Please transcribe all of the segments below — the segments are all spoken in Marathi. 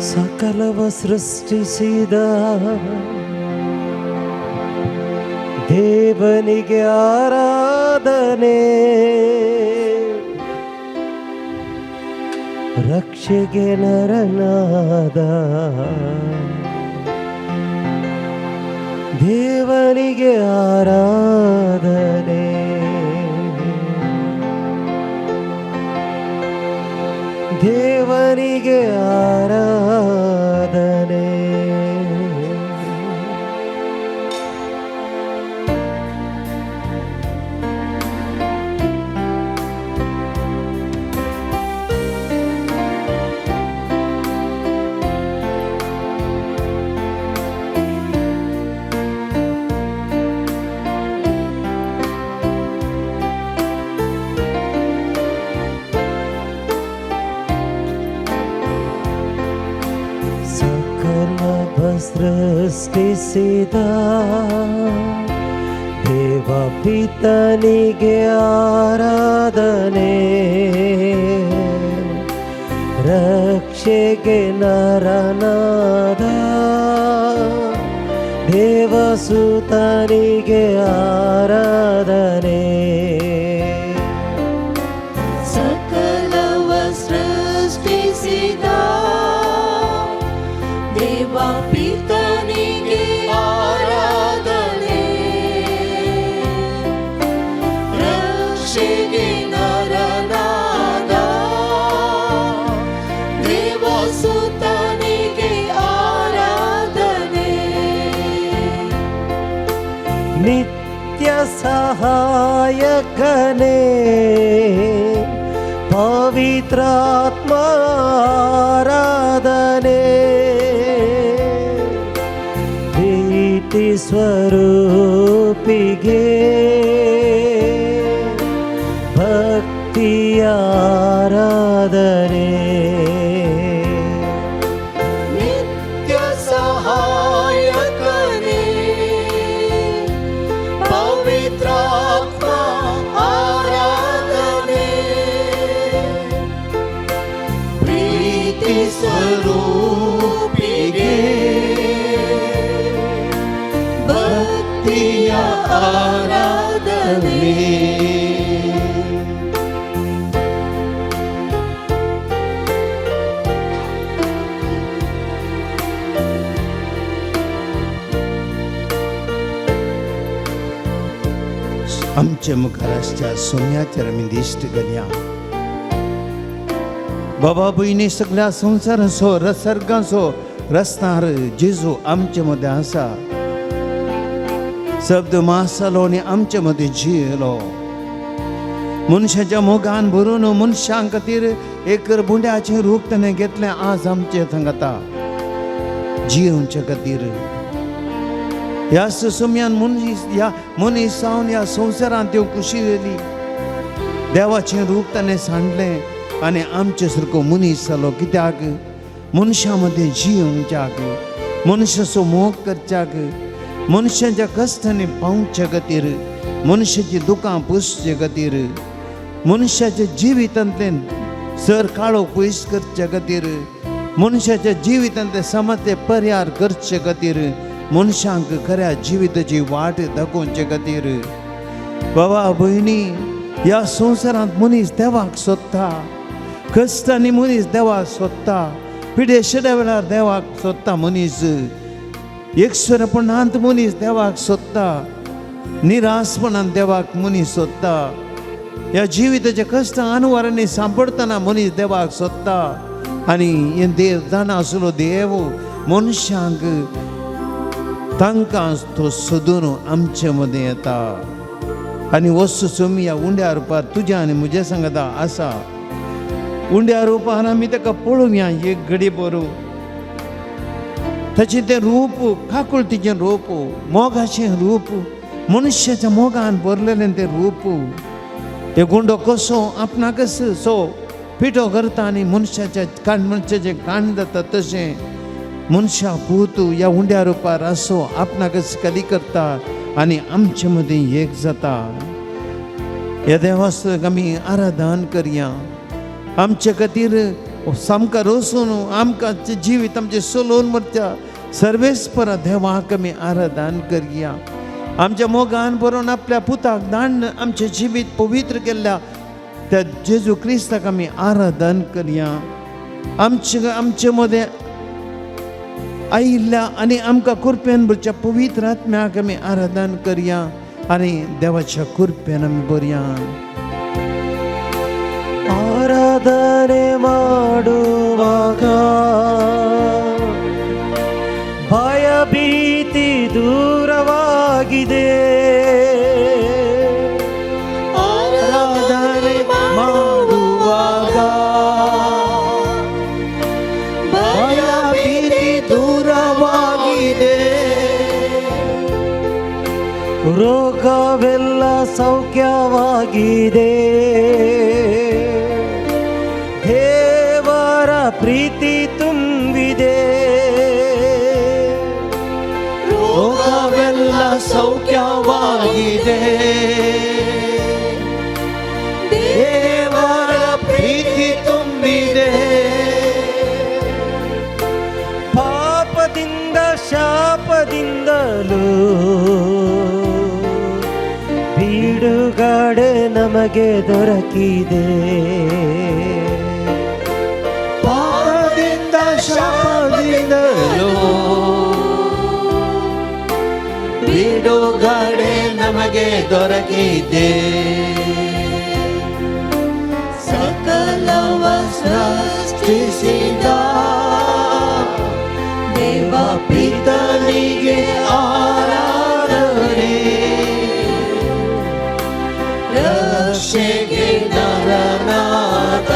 ಸಕಲವ ಸೃಷ್ಟಿಸಿದ ದೇವನಿಗೆ ಆರಾಧನೆ, ರಕ್ಷೆಗೆ ನರನಾದ ದೇವನಿಗೆ ಆರಾಧನೆ. ದೇವನಿಗೆ ಆರಾಧನೆ. ಸೃಷ್ಟಿಸಿದ ದೇವ ಪಿತನಿಗೆ ಆರಾಧನೆ, ರಕ್ಷೆಗೆ ನರನಾದ ದೇವಸುತನಿಗೆ ಆರಾಧನೆ. ಸಕಲವ ಸೃಷ್ಟಿಸಿದ ದೇವ ಪಿತನಿಗೆ ಆರಾಧನೆ, ರಕ್ಷೆಗೆ ನರನಾದ ದೇವಸುತನಿಗೆ ಆರಾಧನೆ. ನಿತ್ಯ ಸಹಾಯಕನೇ ಪವಿತ್ರಾತ್ಮ ಆರಾಧನೆ, ಪ್ರೀತಿ ಸ್ವರೂಪಿಗೆ ಭಕ್ತಿಯ ಆರಾಧನೆ. ನಿತ್ಯ ಸಹಾಯಕನೇ ಪವಿತ್ರಾತ್ಮ ಆರಾಧನೆ, ಪ್ರೀತಿ ಸ್ವರೂಪಿಗೆ ಭಕ್ತಿಯ ಆರಾಧನೆ. आमचे मुखाराष्ट्राच्या सोन्याच्या रमिंदिष्ट गल्या बाबा बहिणी सगळ्या संसार असो रसर्ग असो रसणार जेजू आमचे मध्ये असा शब्द मासालो आणि आमचे मध्ये जियलो. मनुष्याच्या मोगान भरून मनुष्यां खातीर एक बुंड्याचे रूप त्याने घेतले. आज आमचे सांगता जियोच्या खातीर या सुसम्यान मनीस जावन या संसारांत त्यो खुशी दिली. देवाचें रूप ताणें सांडलें आनी आमचे सारको मनीस जालो. कित्याक मनशा मदें जियोवच्याक, मनशाचो मोग करच्याक, मनशाच्या कश्टांनी पावचे खातीर, मनशाची दुकां पुसचे खातीर, मनशाच्या जिवितांतल्यान सर काळो पयस करचे खातीर, मनशाच्या जिवितांतले समस्ये परिहार करचे खातीर, मनशांक खऱ्या जिविताची वाट दाखोवचे खातीर बाबा भयणी ह्या संवसारांत मनीस देवाक सोदता. कश्टांनी मनीस देवाक सोदता. पिडेशेच्या वेळार देवाक सोदता मनीस. एकसरपणांत मनीस देवाक सोदता. निरासपणांत देवाक मनीस सोदता. ह्या जिविताच्या कश्ट अनवरांनी सांपडतना मनीस देवाक सोदता. आनी हे देव जाणा आसलो देव मनशांक तांकां तो सोदून आमचे मदें येता. आनी वस्तू सोमी ह्या उंड्या रुपार तुज्या आनी म्हज्या सांगता आसा. उंड्या रुपार आमी ताका पळोवया एक घडी बरो. ताचें तें रूप काकुळतीचें रूप, मोगाचें रूप, मनुश्याच्या मोगान भरलेलें तें रूप. हे गुंडो कसो आपणाकच सो पिठो करता आनी मनशाच्या मनशाचें काण जाता तशें मनशा पूत ह्या उंड्या रुपार असो आपणाकच कली करता आनी आमचे मदीं एक जाता. ह्या देवाक आमी आराधन करया. आमचे खातीर सामका रोसून आमकां जिवीत आमचे सोलोवन मरच्या सर्वेस्पर देवाक आमी आराधन करया. आमच्या मोगान बरोवन आपल्या पुताक दान आमचे जिवीत पवित्र केल्ल्या त्या जेजू क्रिस्ताक आमी आराधन करया. आमचे मदें आयिल्ल्या आनी आमकां कुरपेन भरच्या पवित्र आत्म्याक आमी आराधन करया आनी देवाच्या कुरपेन आमी बरया. ಆರಾಧನೆ ಮಾಡುವಾಗ ಭಯ ಭೀತಿ ದೂರವಾಗಿದೆ. ಆರಾಧನೆ ಮಾಡುವಾಗ ಭಯ ಭೀತಿ ದೂರವಾಗಿದೆ. ರೋಗವೆಲ್ಲ ಸೌಖ್ಯವಾಗಿದೆ. ದೇವರ ಪ್ರೀತಿ ತುಂಬಿದೆ. ರೋಗವೆಲ್ಲ ಸೌಖ್ಯವಾಗಿದೆ. ದೇವರ ಪ್ರೀತಿ ತುಂಬಿದೆ. ಪಾಪದಿಂದ ಶಾಪದಿಂದಲೂ ಬಿಡುಗಡೆ ನಮಗೆ ದೊರಕಿದೆ. ಪಾಪದಿಂದ ಶಾಪದಿಂದಲೂ ಬಿಡುಗಡೆ ನಮಗೆ ದೊರಕಿದೆ. ಸಕಲವ ಸೃಷ್ಟಿಸಿದ ದೇವ ಪಿತನಿಗೆ ಆರಾಧನೆ. ರಕ್ಷೆಗೆ ನರನಾದ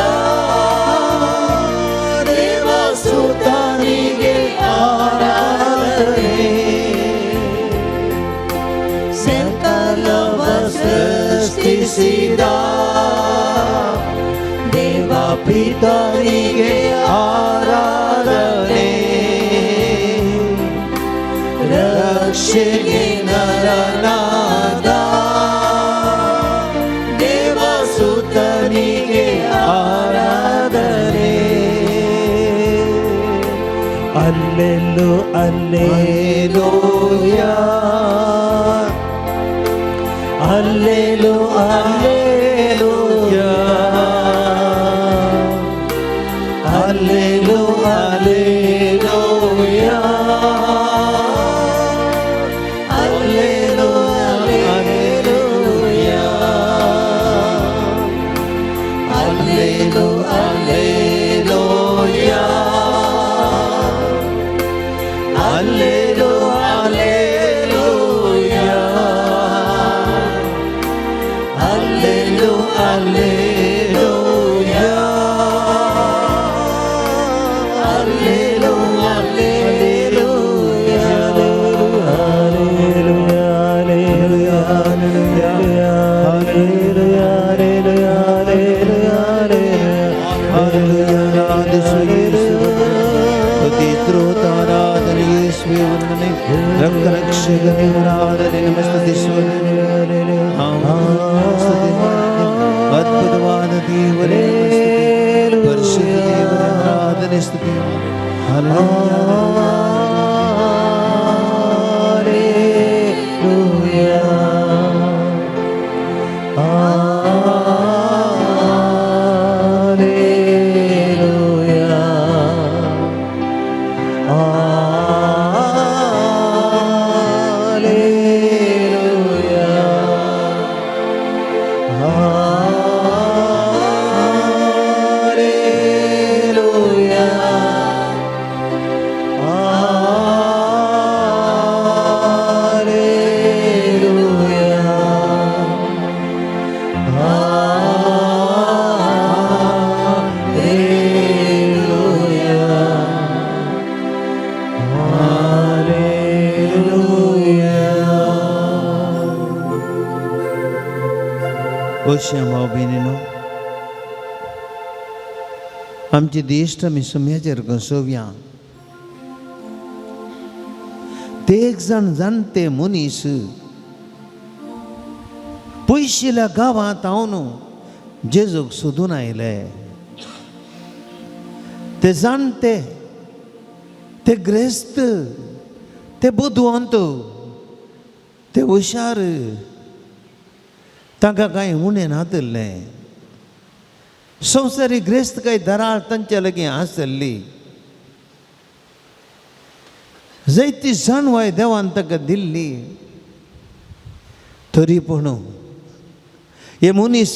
ದೇವಸುತನಿಗೆ ಆರಾಧನೆ. ಸಕಲವ ಸೃಷ್ಟಿಸಿದ ದೇವ ಪಿತನಿಗೆ ಆರಾಧನೆ. ರಕ್ಷೆಗೆ ನರನಾದ ದೇವಸುತನಿಗೆ ಆರಾಧನೆ. ಅಲ್ಲೆಲ್ಲೂ alleluia ಅಲ್ಲೇಲೂ alleluia ಅಲ್ಲೇಲೂ alleluia ಅಲ್ಲೇಲೂ alleluia ಅಲ್ಲೇಲೂ alleluia ಅಲ್ಲೇಲೂ alleluia ಅಲ್ಲೇಲೂ alleluia ಅಲ್ಲೇಲೂ alleluia ಅದ್ಭುತವಾದ ದೇವರೇ ಪರಿಶುದ್ಧ ದೇವರೇ ಆರಾಧನೆ ಸ್ತುತಿ. भाव भयणीनो, आमचे दिश्ट आमी सुम्याचेर घसोवया. ते एक जण जाणटे मनीस पयशिल्ल्या गांवांत हांव जेजूक सोदून आयले. ते जाणते, ते ग्रेस्त, ते बुद्धवंत, ते हुशार, तांकां कांय उणें नातलें. संवसारी ग्रेस्त कांय दराळ तांचे लागीं आसली. जायती जाणवाय देवान ताका दिल्ली. तरी पूण हे मनीस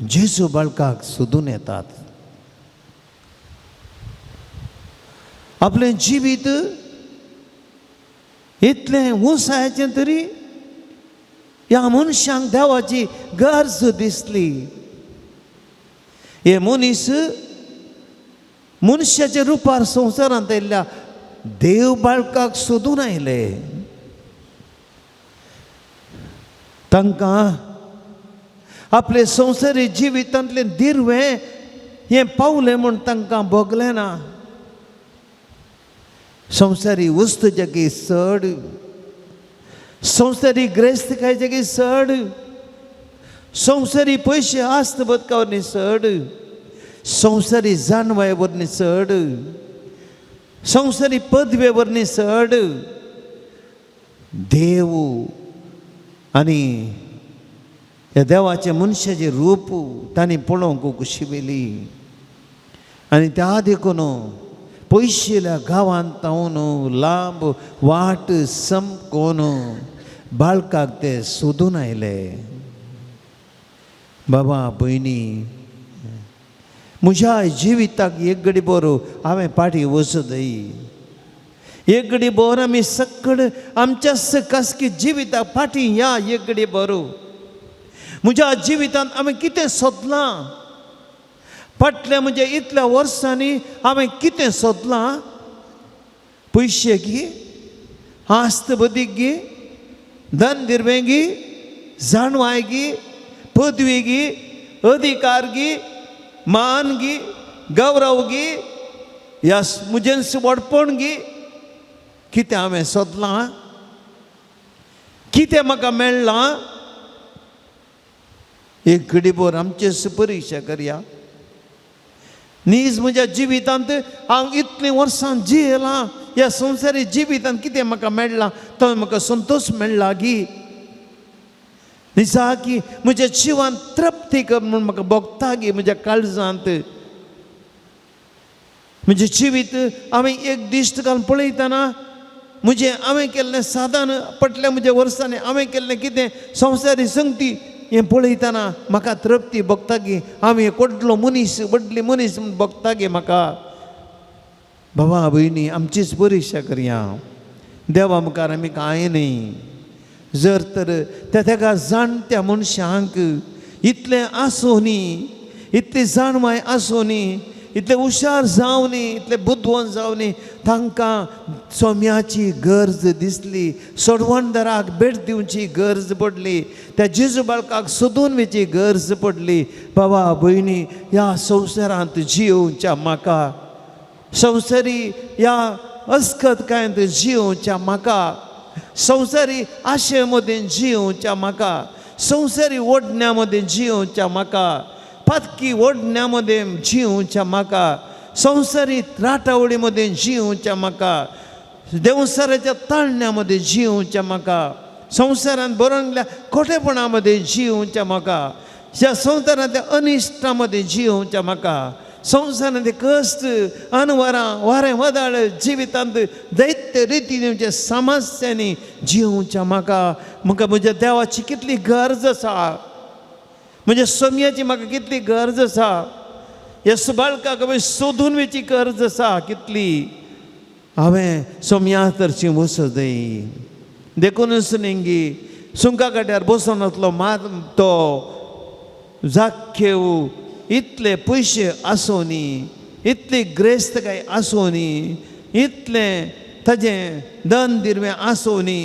जेजू बाळकाक सोदून येतात. आपलें जिवीत इतलें उंचायेचें तरी ह्या मनशांक देवाची गरज दिसली. हे मनीस मनशाच्या रुपार संवसारांत आयिल्ल्या देव बाळकाक सोदून आयले. तांकां आपले संवसारी जिवितांतलें दिर्वें हें पावलें म्हूण तांकां भोगलें ना. संवसारी वस्तूच्याकी चड, संवसारी ग्रेस्तकायच्याकी चड, संवसारी पयशे आस्त बदका वरवीं चड, संवसारी जाणवाय वरवीं चड, संवसारी पदवे वरवीं चड देव आनी ह्या देवाचे मनशाचें रूप तांणी पळोवंक शिविली. आनी त्या देखून पयशेल्या गांवांत तावन लांब वाट संपकोन बाळकाक ते सोदून आयले. बाबा भयणी, म्हज्या जिविताक एक घडी बरो हांवें पाटी वचूंदय. एक घडी बोर आमी सक्कड आमच्या खासगी जिविताक फाटी या. एक घडी बरो म्हज्या जिवितांत हांवें कितें सोदलां, फाटल्या म्हणजे इतल्या वर्सांनी हांवें कितें सोदलां. पयशे गी, आस्त बदीक गी, धन दिर्वें गी, जाणवाय गी, पदवी गी, अधिकार गी, मान गी, गौरव गी, ह्या म्हजें वडपण गी, कितें हांवें सोदलां, कितें म्हाका मेळ्ळां. एक घडी भर आमचे परीक्षा करया. न्हीज म्हज्या जिवितांत हांव इतलीं वर्सां जियेलां, ह्या संवसारी जिवितांत कितें म्हाका मेळ्ळां, तो म्हाका संतोश मेळ्ळा गी. दिसा की म्हज्या जिवान तृप्ती कर म्हूण म्हाका भोगता गी. म्हज्या काळजांत म्हजें जिवीत हांवें एक दिश्ट घालून पळयतना म्हजें हांवें केल्लें साधन पटल्या म्हज्या वर्सांनी हांवें केल्लें कितें संवसारी संगती हें पळयतना म्हाका तृप्ती भोगता गी. हांवें व्हडलो मनीस, व्हडली मनीस म्हूण भोगता गे म्हाका. बाबा भयणी, आमचीच परीक्षा करया. देवा मुखार आमी कांय न्ही. जर तर त्या जाणट्या मनशांक इतलें आसोनी, इतली जाणवाय आसोनी, इतले हुशार जावनी, इतले बुद्धवंत जावनी, तांकां सोम्याची गरज दिसली. सोडवणदाराक भेट दिवची गरज पडली. त्या जेजू बाळकाक सोदून वयची गरज पडली. बाबा भयणी, ह्या संवसारांत जियोवच्या म्हाका, संवसारी ह्या अस्खतकायेंत जियोवच्या म्हाका, संवसारी आशे मदें जियोवच्या म्हाका, संवसारी ओडण्या मदें जियोवच्या म्हाका, पातकी ओडण्या मदें जियोवच्या म्हाका, संवसारी राटावडी मदें जियोवच्या म्हाका, देवसाराच्या ताळण्या मदें जियोवच्या म्हाका, संवसारांत बरोवंकल्या खोटेपणा मदें जियोवच्या म्हाका, ह्या संवसारांतल्या अनिश्टा मदें जियोवच्या म्हाका, संवसारांतले कश्ट अनवरां वारें वदाळ जिवितांत दैत्य रितीन समस्यांनी जियोवच्या म्हाका. म्हाका म्हज्या देवाची कितली गरज आसा, म्हज्या सोम्याची म्हाका कितली गरज आसा, ह्या सुबाळकाक हांवें सोदून वयची गरज आसा कितली. हांवें सोम्या तरची वचूंदय. देखूनच न्ही सुंका काट्यार बसून आसलो मात तो जाख्खेव इतले पयशे आसोनी, इतली ग्रेस्तकाय आसोनी, इतलें ताजें धन दिर्वें आसोनी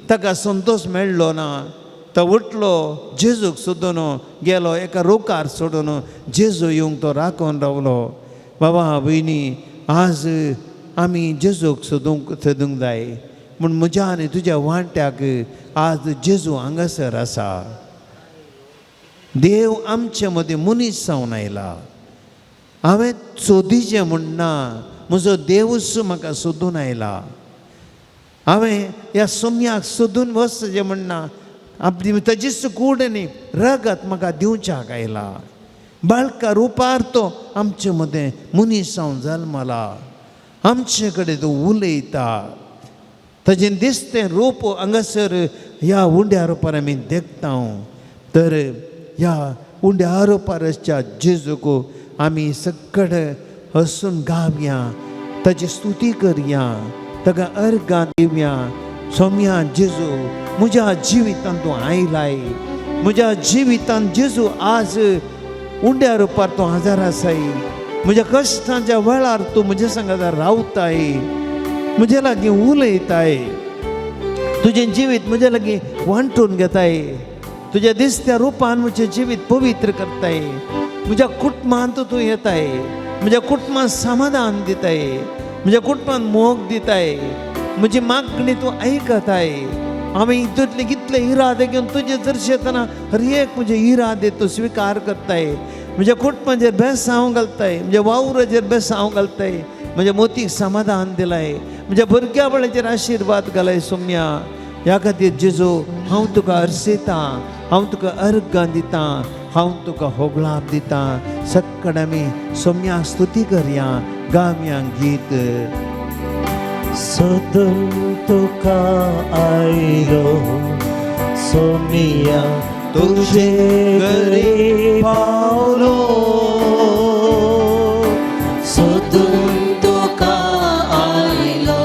ताका संतोश मेळ्ळो ना. तो उठलो, जेजूक सोदून गेलो, एका रोकार सोडून जेजू येवंक तो राखून रावलो. बाबा भयणी, आज आमी जेजूक सोदूंक जाय म्हूण म्हज्या आनी तुज्या वांट्याक आज जेजू हांगासर आसा. देव आमचे मदीं मनीस जावन आयला. हांवें सोदीचें म्हणना, म्हजो देवूच म्हाका सोदून आयला. हांवें ह्या सोम्याक सोदून वचचें म्हणना, आपली ताजीच कूड न्ही रगत म्हाका दिवच्याक आयला. बाळका रुपार तो आमचे मदें मनीस जावन जल्मला. आमचे कडेन तो उलयता. ताजें दिसतें रूप हांगासर ह्या उंड्या रुपार आमी देखता. तर ह्या उंड्या रुपारच्या जेजूक आमी सकड हसून गावया, ताची स्तुती करया, ताका अर्गां दिवया. सोम्या जेजू, म्हज्या जिवितांत तूं आयलाय. म्हज्या जिवितांत जेजू आज उंड्या रुपार तूं हजर आसाय. म्हज्या कश्टांच्या वेळार तूं म्हज्या सांगात रावताय, म्हजे लागीं उलयताय. तुजें जिवीत म्हज्या लागीं वांटून घेताय. तुज्या दिसत्या रुपान म्हजें जिवीत पवित्र करताय. म्हज्या कुटुंबांत तूं येताय. म्हज्या कुटुंबांत समाधान दिताय. म्हज्या कुटुंबांत मोग दिताय. म्हजी मागणी तूं आयकताय. हांवें हितूंतले कितले इरादे घेवन तुजे जरशे येतना हर एक म्हजे इरादे तूं स्विकार करताय. म्हज्या कुटुंबाचेर बेसांव घालताय. म्हज्या वावराचेर बेसांव घालताय. म्हज्या मोतीक समाधान दिलाय. म्हज्या भुरग्या बळाचेर आशिर्वाद घालाय. सोम्या, ह्या खातीर जेजू हांव तुका अर्सेता, हांव तुका अर्गां दितां, हांव तुका होगलाप दितां. सक्कड आमी सोम्याक स्तुती करया, गावया गीत. सोदून तुका आयलो सोमिया, तुझे घरी पावलो. सोदून तुका आयलो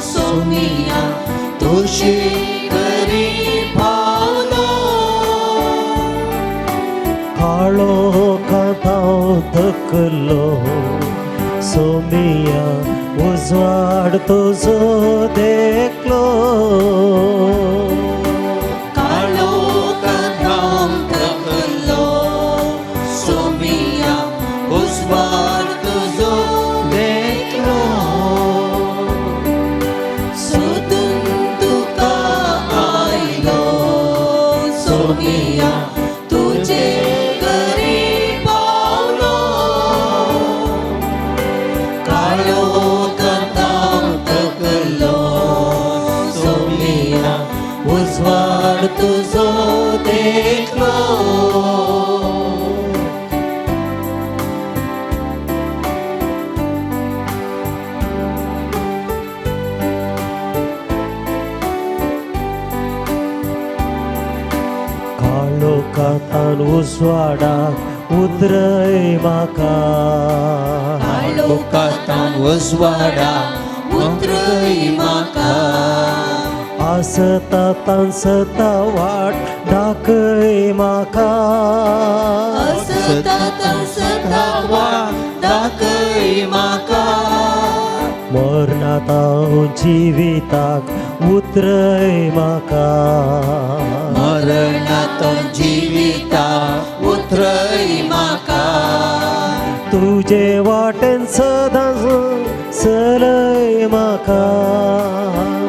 सोमिया, तुझे घरी पावलो. काळो काताव धकलो सोमिया, उजवाड तुझो देखलो. काळो काताव धकलो सोमिया, उजवाड तुझो देखलो. सोदून तुका आयलो सोमिया, तुझे घरी पावलो. काळो काताव धकलो सोमिया, उजवाड तुझो देखलो. काळो कातान उजवाडाक उतरय म्हाका. काळो कातान उजवाडा उतरय म्हाका. आसता तांसता वाट दाखय म्हाका. असता तसता वाट दाखय म्हाका. मरणात हांव जिविताक उतरय म्हाका. मरणांतून जिविता उतरय म्हाका. तुजे वाटेन सदांच चलय म्हाका.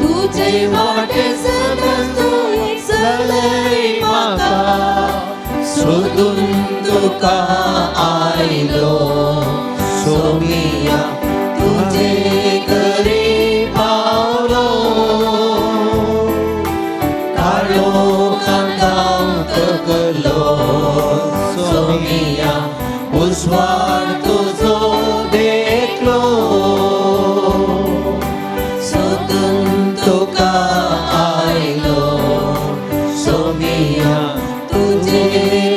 तुजे वाटे सदांच चलय म्हाका. सोदून तुका आयलो सोमिया, तुझे घरी पावलो. काळो काताव धकलो सोमिया, उजवाड तुझो देखलो. सोदून तुका आयलो सोमिया, तुझे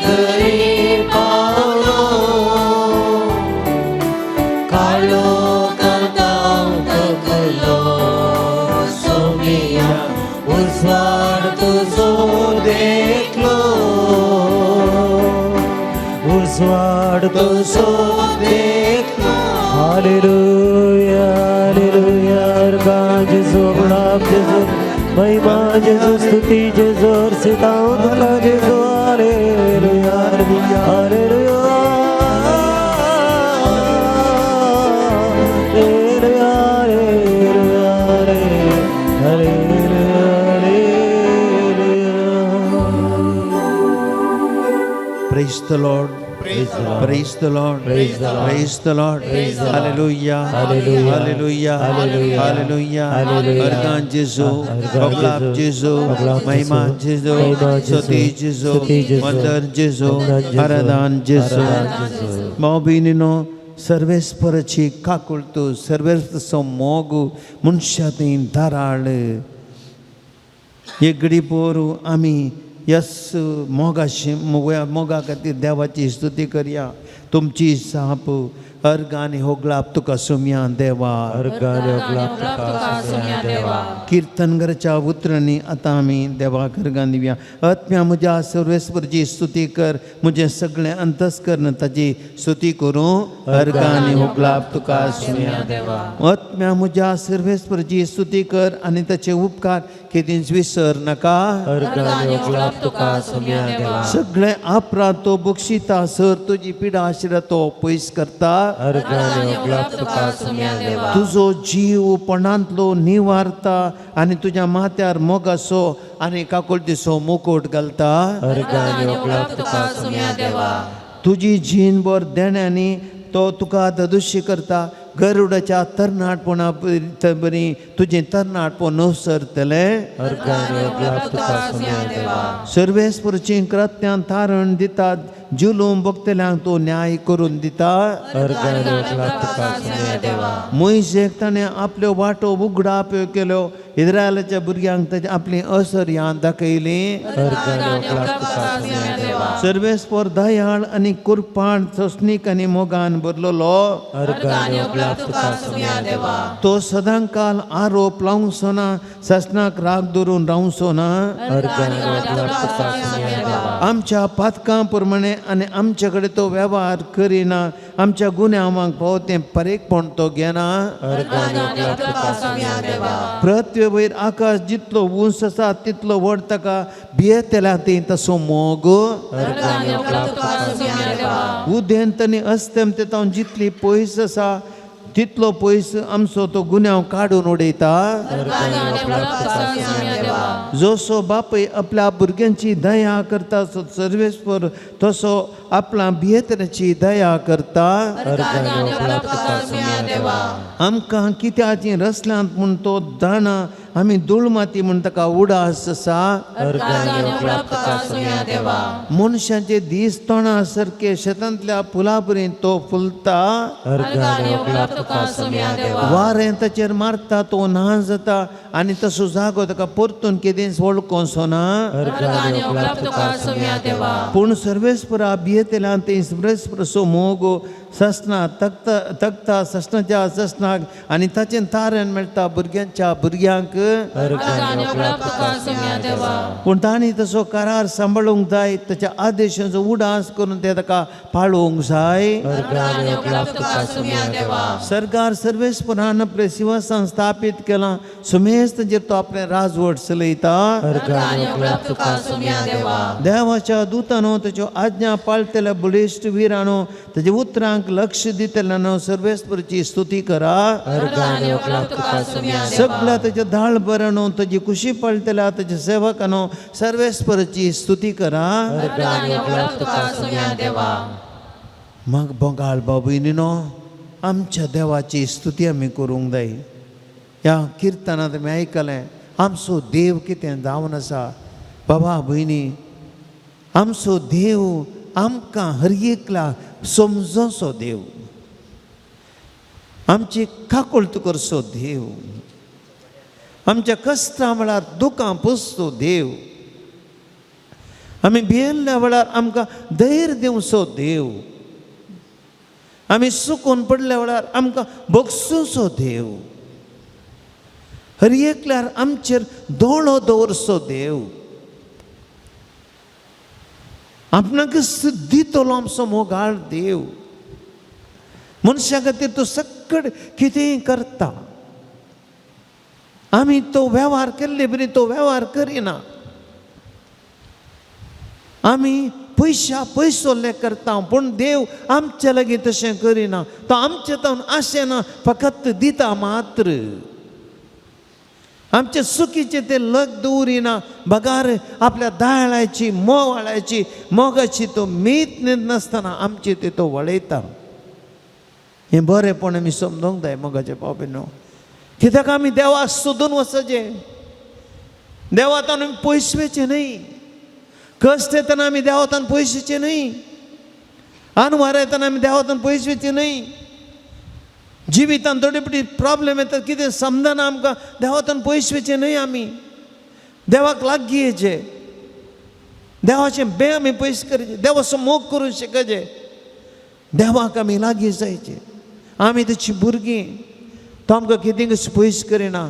घरी पावलो. काळो काताव धकलो सोमिया, उजवाड तुझो देखलो. उजवाड तुझो देखलो. Hallelujah hallelujah. अर्गां जेजू, गुलाब जेजू, महिमा जेजू, स्तुती जेजू, अर्सिताव तुका जेजू. Hallelujah hallelujah hallelujah hallelujah hallelujah hallelujah. Praise the Lord. Praise the Lord. Praise the Lord. Praise the Lord. Praise the Lord. Hallelujah. Hallelujah. Hallelujah. Hallelujah. Hallelujah. Hallelujah. Berkat Yesus. Berkat Baklap Yesus. Baklap Mahima Yesus. Yesus. Mahima Stuti Yesus. Yesus. Stuti Yesus. Wonder Yesus. Wonder Yesus. Aradan Yesus. Aradan Yesus. Maubininno सर्वेस्परची काकुळतो सर्वेस्परचो मोग मनशातीन दाराळ एक घडी पोरू आमी यस मोगा खातीर देवाची स्तुती करया तुमची साप अर्गानी होगलाप तुका सुम्या देवा अर्गाने ओगलाप तुका सुम्या देवा कीर्तनगरच्या उतरांनी आतां आमी देवाक अर्गां दिवया आत्म्या म्हज्या सर्वेस्परची स्तुती कर म्हजें सगळें अंतस्करण ताची स्तुती करूं अर्गानी होगलाप तुका सुम्या देवा आत्म्या म्हज्या सर्वेस्परची स्तुती कर आनी ताचे उपकार केदींच विसर नाका अर्गाने ओगलाप तुका सुम्या देवा सगळे अपराध तो बक्षिता सर तुजी पिडा आशिल्लो तो पयस करता अर्गाने ओगलाप तुका सुम्या देवा तुजो जीव पणांतलो निवारता आनी तुज्या माथ्यार मोगासो आनी काकुळटीचो मुकोट घालता अर्गाने ओगलाप तुका सुम्या देवा तुजी जीणभर देण्यांनी तो तुका ददुशी करता गरुडाच्या तरणाटपणा बरी तुजें तरणाटपण नवसरतलें अर्गाने ओगलाप तुका सुम्या देवा सर्वेस्परचीं कृत्यां तारण दितात जुलूम भक्तल्यांक तो न्याय करून दिता अर्गाने ओगलाप तुका सुम्या देवा मोइशेक ताणें आपल्यो वाटो उगडाप केल्यो इस्रायलाच्या भुरग्यांक ताची आपली असर्यां दाखयली अर्गाने ओगलाप तुका सुम्या देवा सर्वेस्पर दयाळ आनी कुरपाण सोसणीक आनी मोगान भरलेलो अर्गाने ओगलाप तुका सुम्या देवा तो सदांकाल आरोप लावचो ना ससनाक राग धरून रावचो ना अर्गाने ओगलाप तुका सुम्या देवा आमच्या पातकां प्रमाणे आनी आमचे कडेन तो वेव्हार करिना आमच्या गुन्यांवाक पावतें परेकपण तो घेना अर्गाने ओगलाप तुका सुम्या देवा पृथ्वे वयर आकाश जितलो उंच आसा तितलो व्हड ताका भियेतल्या ती तसो मोग अर्गाने ओगलाप तुका सुम्या देवा उदेंत आनी अस्तंत तावन जितली पयस आसा तितलो पयस आमचो तो गुन्यांव काडून उडयता अर्गाने ओगलाप तुका सुम्या देवा जसो बापूय आपल्या भुरग्यांची दया करता सर्वेस्पर तसो आपल्या भियेतऱ्याची दया करता अर्गाने ओगलाप तुका सुम्या देवा आमकां कित्याची रसल्यांत म्हूण तो जाणा आमी धूळ माती म्हूण ताका उडास आसा अर्गाने ओगलाप तुका सुम्या देवा मनशाचे दीस तोंडा सारके शेतांतल्या फुलां पर्यंत तो फुलता अर्गाने ओगलाप तुका सुम्या देवा वारें ताचेर मारता तो ना जाता आनी तसो जागो ताका परतून केदींच वळखोसो ना अर्गाने ओगलाप तुका सुम्या देवा पूण सर्वेस्परा भियेतल्या ते सर्वेस्परसो मोग ससना तकता ससनाच्या ससनाक आनी ताचें तारण मेळटा भुरग्यांच्या भुरग्यांक अर्गाने ओगलाप तुका सुम्या देवा पूण तांणी तसो करार सांबाळूंक जाय ताच्या आदेशाचो उडास करून ते ताका पाळोवंक जाय अर्गाने ओगलाप तुका सुम्या देवा सरकार सर्वेस्परान आपलें सिंहासन स्थापीत केलां सुमेज ताचेर तो आपलें राजवट चलयता अर्गाने ओगलाप तुका सुम्या देवा देवाच्या दुतानो ताच्यो आज्ञा पाळटल्या बलिश्ट विरानो ताच्या उतरांक लक्ष दितल्यानो सर्वेस्परची स्तुती करा अर्गाने ओगलाप तुका सुम्या देवा सगळ्या ताच्या धाळ बरानो ताची खुशी पळटल्या ताच्या सेवकानो सर्वेस्परची स्तुती करा अर्गाने ओगलाप तुका सुम्या देवा मग बोगाळ बाबूनीनो आमच्या देवाची स्तुती आमी करूंक जाय ह्या किर्तनांत आमी आयकलें आमचो देव कितें जावन आसा बाबा भयणी आमचो देव आमकां हर एकला समजोसो देव आमची काकुळट करचो देव आमच्या कश्टां वेळार दुखां पुसचो देव आमी भियेल्ल्या वेळार आमकां धैर्य दिवचो देव आमी सुकून पडल्या वेळार आमकां बगसूचो देव हर एकल्यार आमचेर दोळो दवरचो देव आपणाक दितलो आमचो मोगाळ देव मनशा खातीर तो सकट कितेंय करता आमी तो वेव्हार केल्ले बरी तो वेव्हार करिना आमी पयसोल्ले करता पूण देव आमचे लागीं तशें करिना तो आमचे तावन आशेना फकत दिता मात्र आमचे चुकीचे ते लग दवरिना बगार आपल्या दाळाची वाळायची मोगाची तो मीत नासतना आमचे ते तो वळयता हे बरेपण आमी समजूंक जाय मोगाचे पावपिनो कित्याक आमी देवा सोदून वचचे देवातान आमी पयसवेचे न्ही कश्ट येतना आमी देवातान पयशेचे न्ही अनवार येतना आमी देवातान पयसवेचे न्ही जिवितान थोडे पटी प्रॉब्लेम येतात कितें समजना आमकां देवातान पयसवेचे न्ही आमी देवाक लागीं येचे देवाचे आमी पयस करचे देवाचो मोग करूंक शिकचे देवाक आमी लागीं जायचे आमी तेची भुरगीं तो आमकां कितें कशें पयस करिना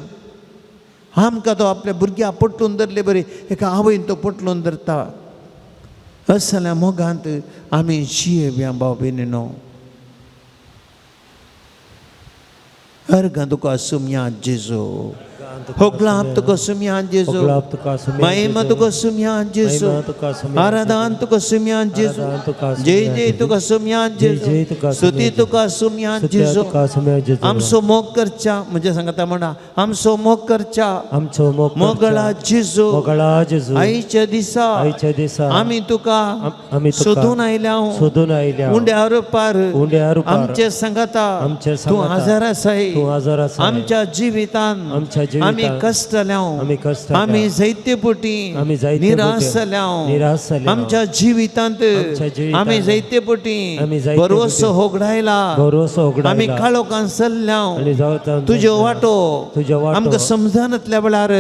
आमकां तो आपल्या भुरग्याक पटलून धरले बरी एका आवयन तो पटलून धरता असल्या मोगांत आमी जियेवया भाव भयणीनो अर्घ तुका सुमया जेजू होगलाप तुका सुमया जेजू महिमा तुका सुमया जेजू आराधन तुका सुमया जेजू जय जय तुका सुमया जेजू स्तुती तुका सुमया जेजू आमचो मोग करच्या म्हणजे सांगता म्हणा आमचो मोग करच्या मोगळा जेजू आईच्या दिसा आमी तुका सोदून आयल्या उंड्यार पार आमचे सांगता तूं हजर आसाय आमच्या जिवितान आमी कष्टल्याव आमी जायते पोटी निराशल्याव आमच्या जिवितांत आमी जायते पोटी भरवसो होगडायला आमी काळोखान चल्ल्याव तुज्यो वाटो आमकां समजनातल्या वेळार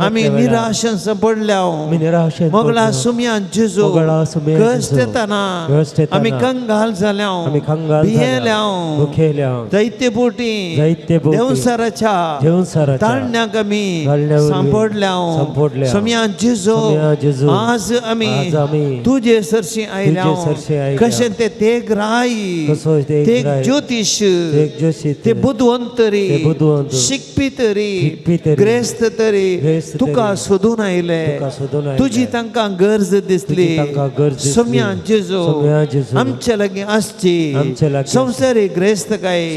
आमी निराशान पडल्याव मोगळा सुमया जेजू कश्ट येताना आमी कंगाल जाल्याव भियेल्याव जायते पोटी देवसाराच्या ताळण्याक आमी सांपडल्याव सुमया जेजू आज आमी तुजे सरशी आयल्याव कशें ते तेग राई तेग ज्योतिश ते बुद्धवंतरी शिकपी तरी ग्रेस्त तरी तुका सोदून आयले तुजी तांकां गरज दिसली सुमया जेजू आमचे लागीं आसची संवसारी ग्रेस्त काय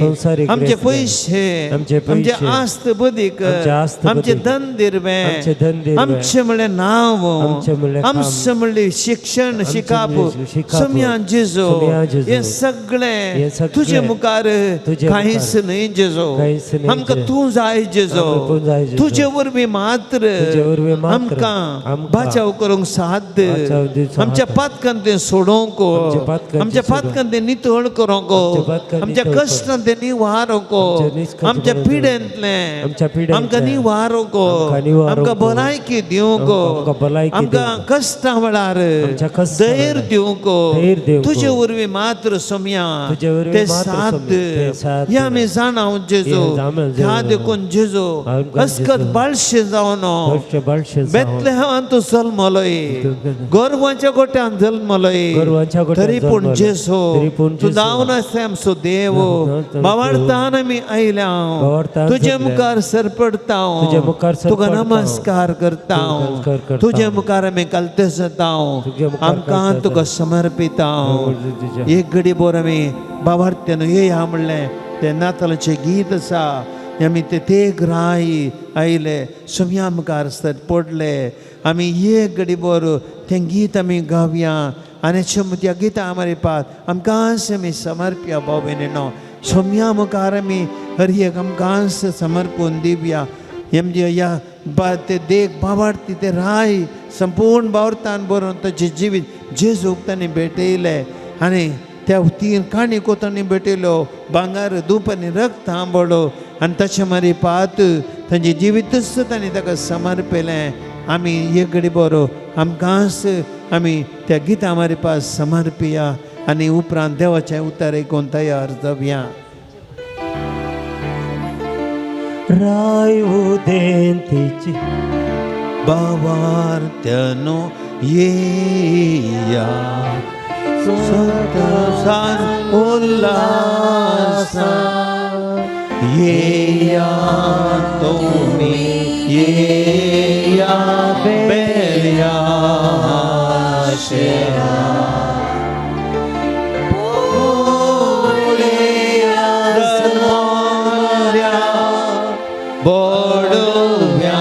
आमचे पयशे आमचे आस्त बदीक आमचे धन दिरवे आमचे म्हणले नांव आमचे म्हणले शिक्षण शिकाप सुमया जेजू हे सगळे तुजे मुखार कांयच न्ही जेजू आमकां तूं जाय जेजू तुजे वरवीं मात्र आमकां बचाव करूंक साथ आमच्या पातकान ते सोडोवंक आमच्या पातकान ते नितळ करूंक आमच्या कश्टान ते निवारूंक आमच्या पिडेंतले आमकां निवारूंक आमकां भलायकी दिवंक आमकां कश्टां वेळार धैर्य दिवंक तुजे वरवीं मात्र सुमया ते साथ हे आमी जाणाव जेजू ह्या देखून जेजू अस्कत बाळशे जावन बेतलेहमांत तूं जल्मलोय गोरवांच्या गोट्यान जल्मलोय तरी पूण जेजू तूं जावन आसा आमचो देव बावार्थान आमी आयल्या तुजे मुखार सरपडता तुका नमस्कार करता तुजे मुखार आमी कालते जाता आमकां तुका समर्पिता एक घडी भर आमी बावार्थ्यान येया म्हणलें तें नातालाचें गीत आसा आमी ते तेग राई आयले सुमया मुखार सर पडले आमी एक घडी भर तें गीत आमी गावया आनी त्या गितां आमी पात आमकां आमी समर्पया भाव भयणीनो सुमया मुखार आमी हर एक आमकां समर्पून दिवया या ते देख बाबार्थी ते राय संपूर्ण बावरतान बरोवन ताचें जिवीत जेजूक तांणी भेटयले आनी त्या तीन काणी कोतांनी भेटयलो भांगार धूप आनी रक्त आंबलो आनी तशें मारी पात तांचें जिवीतच तांणी ताका समर्पिलें आमी एक घडी बरो आमकांच आमी त्या गितां मारी पास समर्पिया आनी उपरांत देवाचें उतर आयकून तयार जावया राय उदेन तिची बावार्थ्यानो येया संतोषान उल्हासान येया तुमी येया बेल्या शेरा बोडव्या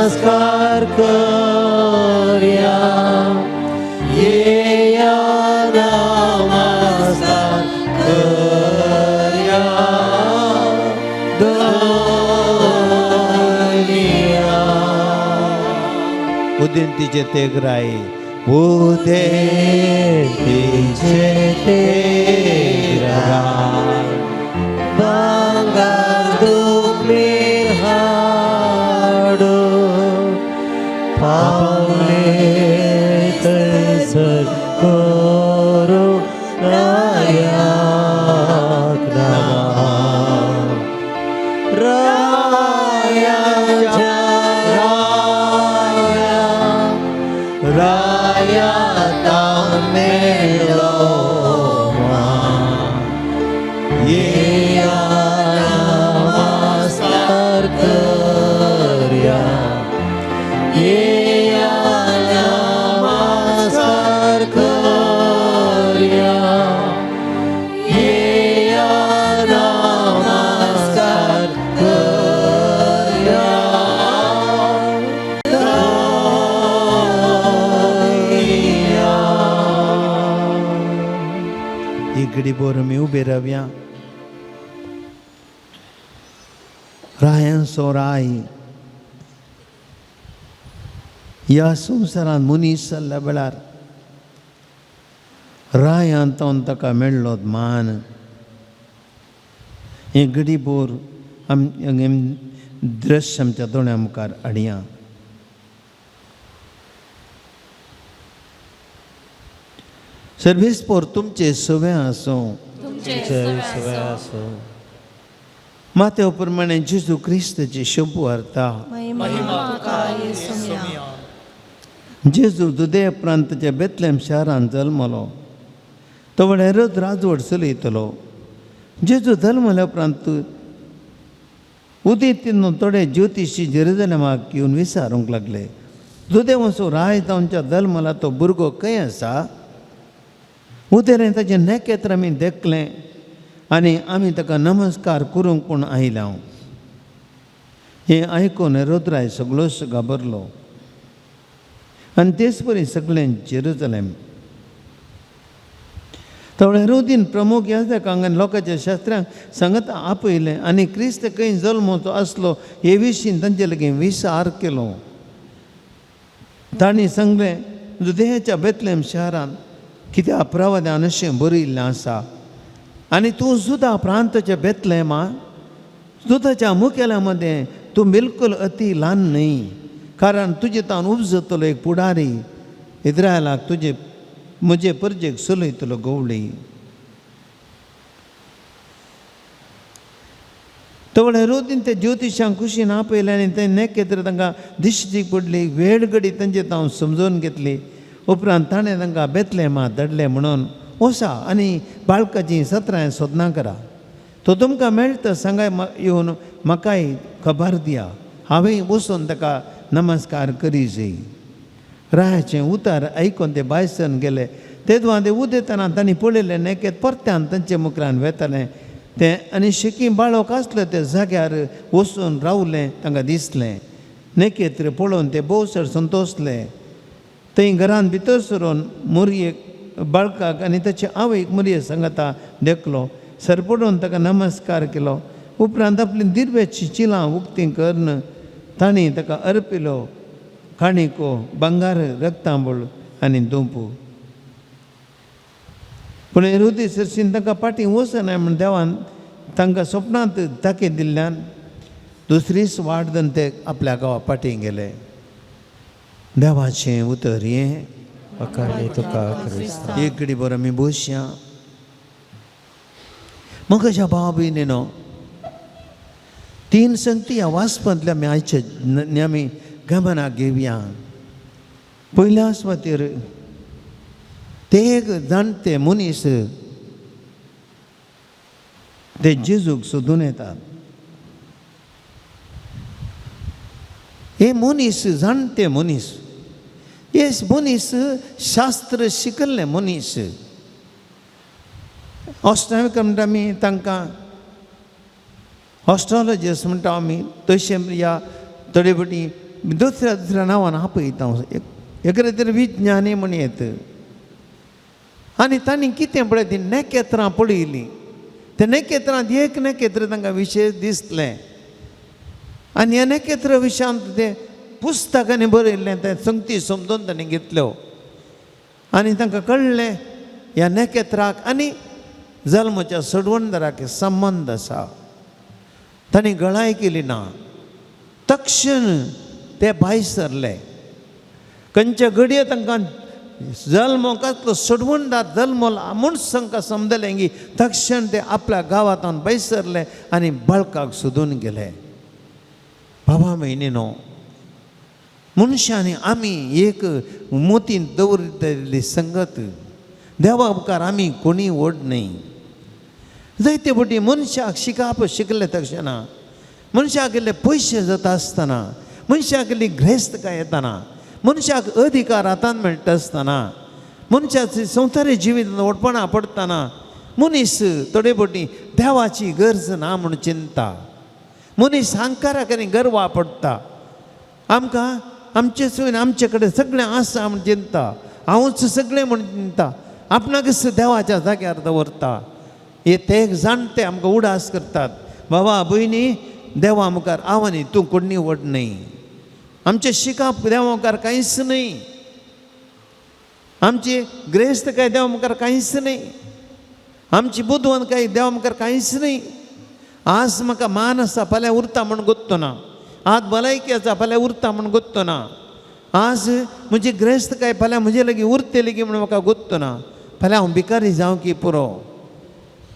नमस्कार करूया येया नमस्कार करूया धन्या उदिंतीचे तेगराई उदेतीचे तेगराई बंगार दुखलीर हाडो पावले तैसर करो रायाक नामा रायाच्या राया तामेलो येया नमस्कार करूया येया नमस्कार करूया येया नमस्कार करूया इकडी बोर मी उभे रावया रायन सोराई ह्या संवसारांत मनीस जाल्ल्या वेळार रायांत ताका मेळ्ळो मान हें घडी बोर दृश्य आमच्या दोळ्यां मुखार हाडया सर्वेस्पोर तुमचे सवे आसूं मातेव प्रमाणे जेजू क्रिस्ताची शुभ वार्ता जेजू दुदेय प्रांताच्या बेतलेम शारांत जल्मलो तो हेरोद राजवट चलयतलो जेजू जल्मल्या उपरांत उदेंतीन थोडे ज्योतिशी जेरुसलेमाक येवन विचारूंक लागले दुदेव असो राय तांच्या जल्मला तो भुरगो खंय आसा उदेरें ताचें नेकेत्र आमी देखलें आनी आमी ताका नमस्कार करूंक पूण आयल्या हें आयकून हेरोद्राय सगळोच घाबरलो आनी तेच परी सगळें जेरुसलेम थोडे हेरोदीन प्रमुख याजकांक आनी लोकांच्या शास्त्रांक सांगत आपयलें आनी क्रिस्त खंय जल्मचो आसलो हे विशीं तांचे लागीं विचार केलो तांणी सांगलें जुदेयाच्या बेतलेम शारांत कित्याक प्रवाद्यान अशें बरयल्लें आसा आनी तूं सुद्दां प्रांताच्या बेतलेमा सुद्दाच्या मुखेल्या मदें तूं बिलकुल अती ल्हान न्हय कारण तुजे तावन उपजतलो एक पुडारी इस्रायलाक तुजे म्हजे परजेक चलयतलो गवळी तवळे हेरोदीन ते ज्योतिशांक कुशीन आपयलें आनी ते नेकेत्र तांकां दिश्टी पडली वेळ घडी तांचे तावन समजोवन घेतली उपरांत ताणें तांकां बेतलेमांत धाडलें म्हणून वचा आनी बाळकाची सत्रां सोदनां करा तो तुमकां मेळटा सांगाय येवन म्हाकाय खबर दिया हांवें वचून ताका नमस्कार करी जाय रायाचें उतार आयकून ते भायसन गेले तेदवां ते उदेताना तांणी पळयलें नेकेत परत्यान तांचे मुखारान वेतालें तें आनी शिकी बाळक आसलें त्या जाग्यार वचून रावलें तांकां दिसलें नेकेत्र पळोवन ते भोवसर संतोसले थंय घरांत भितर सरून मोरयेक बाळकाक आनी ताचे आवयक मोरये सांगता देखलो सरपडून ताका नमस्कार केलो उपरांत आपली दिरवेची चिलां उक्तीं करून तांणी ताका अर्पिलो काणिको बंगार रक्तांबळ आनी दोंपू पूण हेरोदी सरशीन तांकां फाटीं वचनाय म्हण देवान तांकां स्वप्नांत दाखय दिल्ल्यान दुसरीच वाट दन ते आपल्या गांवा फाटीं गेले देवाचें उतर हें अकाळी तुका क्रिस्ता एक घडी बरो आमी बसया म्हाका भाव भयणीनो 3 संगती ह्या वाचपांतल्या आमी आयचे आमी गमनाक घेवया पयल्या सुवातेर ते एक जाणटे मनीस ते जेजूक सोदून येतात हे मनीस जाणटे मनीस हे मनीस शास्त्र शिकल्ले मनीस ऑस्ट्राविक म्हणटा आमी तांकां ऑस्ट्रोलॉजिस्ट म्हणटा आमी तशें ह्या थोडे फावटी दुसऱ्या दुसऱ्या नांवान आपयता एकरे तरी विज्ञानी म्हण येत आनी तांणी कितें पळय ती नेकेत्रां पळयलीं त्या नेकेत्रांत एक नेकेत्र तांकां विशेश दिसलें आनी ह्या नेकेत्र विशयांत तें पुस्तकांनी बरयल्लें तें संगती समजून तांणी घेतल्यो आनी तांकां कळ्ळें ह्या नेकेत्राक आनी जल्माच्या सडवणदाराक संबंद आसा तांणी गळाय केली ना तक्षण ते भायर सरले खंयच्या घडये तांकां जल्म कसलो सडवणदार जल्मला म्हूण तांकां समजलें की तक्षण ते आपल्या गांवांतल्यान भायर सरले आनी बळकाक सोदून गेले बाबा भयणीनो मनशांनी आमी एक मोतीन दवरिल्ली संगत देवा उपकार आमी कोणी ओड न्ही जायते फावटी मनशाक शिकप शिकले तक्षणा मनशाक गेले पयशे जाता आसतना मनशाक गेली ग्रेस्तकाय येताना मनशाक अधिकार हातान मेळटा आसतना मनशाचे संवसारी जिवीत ओडपणां पडटना मनीस थोडे फावटी देवाची गरज ना म्हूण चिंता मनीस अहंकाराक आनी गर्वा पडटा आमकां आमचे सोयीन आमचे कडेन सगळें आसा म्हूण चिंता हांवूच सगळें म्हूण चिंता आपणाकच देवाच्या जाग्यार दवरता हे ते एक जाणटे आमकां उडास करतात बाबा भयणी देवा मुखार आवानी तूं कोणी व्हड न्ही आमचें शिकप देवा मुखार कांयच न्ही आमची ग्रेस्त काय देवा मुखार कांयच न्ही आमची बुदवंत काय देवा मुखार कांयच न्ही आज म्हाका मान आसा फाल्यां उरता म्हूण गोत्तो ना आज भलायकी आसा फाल्यां उरता म्हूण गोत्तो ना आज म्हजी ग्रेस्त काय फाल्यां म्हजे लागीं उरतली की म्हूण म्हाका गोत्तो ना फाल्यां हांव भिकारी जावं की पुरो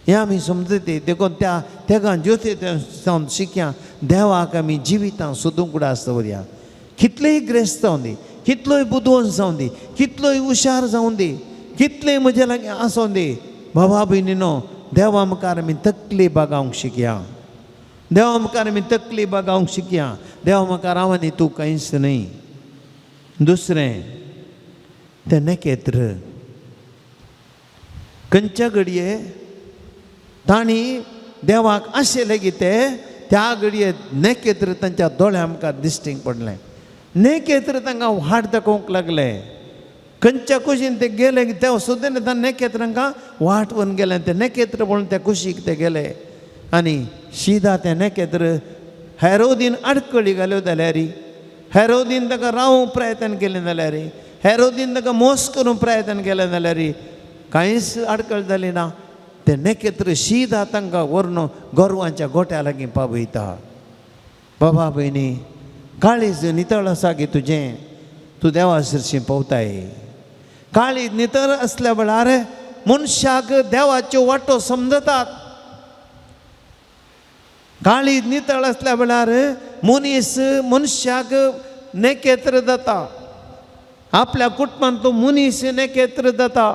हे आमी समजते देखून त्या तेगा ज्योती जावन शिकया देवाक आमी जिवितां सोदूंक उडास दवरया कितलेय ग्रेस्त जावं दी कितलोय बुदवंत जावं दी कितलोय हुशार जावं दी कितलेय म्हजे लागीं आसूं दी बाबा भयणीनो देवा मुखार आमी तकली बागावंक शिकया देवा मुखार आमी तकली बागावंक शिकया देवा मुखार आवानी तूं कांयच न्ही दुसरें तें नेकेत्र खंयच्या घडये तांणी देवाक आशिल्ले की ते त्या घडये नेकेत्र तांच्या दोळ्या मुखार दिश्टीक पडलें नेकेत्र तांकां वाट दाखोवंक लागले खंयच्या कुशीन ते गेले की ते सुद्दां तां नेकेत्रांकां वाट व्हरून गेले ते नेकेत्र पळोवन त्या कुशीक ते गेले आनी शिदा ते नेकेत्र हेरोदीन आडकळी घाल्यो जाल्यार हेरोदीन ताका रावूंक प्रयत्न केलें जाल्यार हेरोदीन ताका मोस करूंक प्रयत्न केलें जाल्यार कांयच आडकळ जाली ना ते नेकेत्र शिदा तांकां व्हरून गोरवांच्या गोट्या लागीं पावयता बाबा भयणी काळीज नितळ आसा की तुजें तूं देवा शिरशी पावताय काळीज नितळ आसल्या वेळार मनशाक देवाच्यो वाटो समजतात काळीज नितळ आसल्या वेळार मनीस मनशाक नेकेत्र जाता आपल्या कुटुंबांत तो मनीस नेकेत्र जाता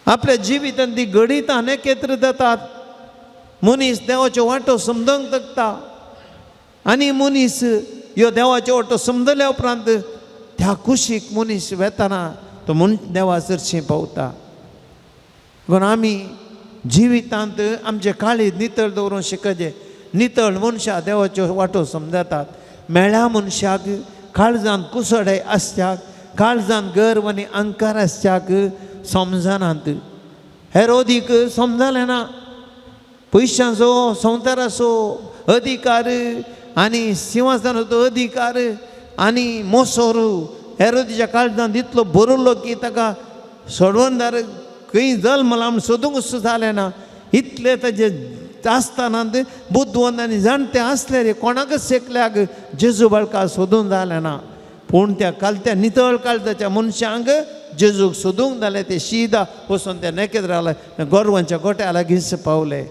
आपल्या जिवितांत ती घडीतां नेकेत्र जातात मनीस देवाच्यो वाटो समजूंक लागता आनी मनीस ह्यो देवाच्यो वाटो समजल्या उपरांत त्या कुशीक मनीस वेताना तो देवा चडशें पावता देखून आमी जिवितांत आमचे काळीज नितळ दवरूंक शिकचे नितळ मनशां देवाच्यो वाटो समजतात मेळ्या मनशाक काळजांत कुसडे आसच्याक काळजांत गर्व आनी अहंकार आसच्याक समजनात हेरोदीक समजलें ना पयशांचो संवसाराचो अधिकार आनी सिंहासनाचो अधिकार आनी मोसोर हेरोदीच्या काळजांत इतलो भरिल्लो की ताका सडवणदार खंय जल्मला म्हूण सोदूंक जालें ना इतलें ताजे आसतना बुद्धवंत आनी जाणटे आसले रे कोणाकच शेकल्याक जेजू बाळका सोदूंक जालें ना पूण त्या कालत्या नितळ काळजाच्या मनशांक जेजूक सोदूंक जालें ते शिदा वचून त्या नेकेत्राला गोरवांच्या गोट्या लागींच पावले